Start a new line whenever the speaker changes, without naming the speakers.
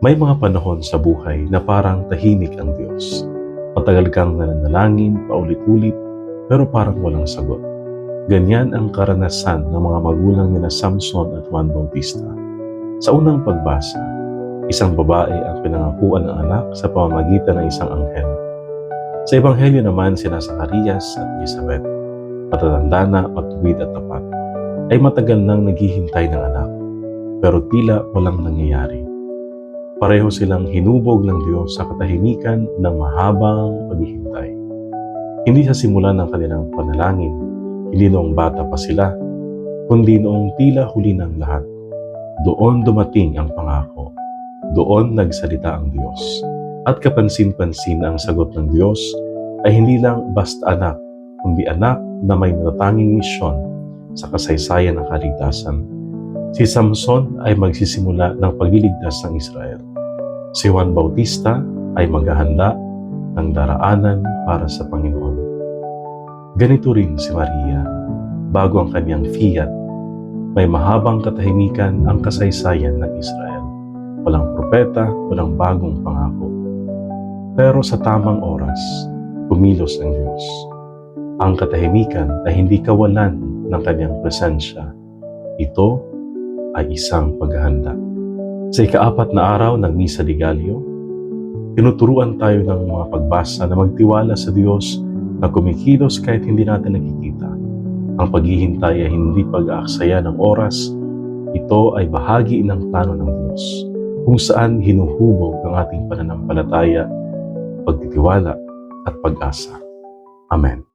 May mga panahon sa buhay na parang tahimik ang Diyos. Matagal kang nananalangin, paulit-ulit, pero parang walang sagot. Ganyan ang karanasan ng mga magulang nila Samson at Juan Bautista. Sa unang pagbasa, isang babae ang pinangakuan ng anak sa pamamagitan ng isang anghel. Sa Ebanghelyo naman sina Zacarias at Elizabeth, matatanda na, matuwid at tapat, ay matagal nang naghihintay ng anak, pero tila walang nangyayari. Pareho silang hinubog ng Diyos sa katahimikan ng mahabang paghihintay. Hindi sa simula ng kanilang panalangin, hindi noong bata pa sila, kundi noong tila huli ng lahat. Doon dumating ang pangako. Doon nagsalita ang Diyos. At kapansin-pansin na ang sagot ng Diyos ay hindi lang basta anak, kundi anak na may natatanging misyon sa kasaysayan ng kaligtasan. Si Samson ay magsisimula ng pagliligtas ng Israel. Si Juan Bautista ay maghahanda ng daraanan para sa Panginoon. Ganito rin si Maria, bago ang kanyang fiat, may mahabang katahimikan ang kasaysayan ng Israel. Walang propeta, walang bagong pangako. Pero sa tamang oras, kumilos ang Diyos. Ang katahimikan ay hindi kawalan ng kanyang presensya. Ito ay isang paghahanda. Sa ika-4 na araw ng Misa de Gallo, tinuturuan tayo ng mga pagbasa na magtiwala sa Diyos na kumikilos kahit hindi natin nakikita. Ang paghihintay ay hindi pag-aaksaya ng oras. Ito ay bahagi ng plano ng Diyos, kung saan hinuhubog ang ating pananampalataya, pagtitiwala at pag-asa. Amen.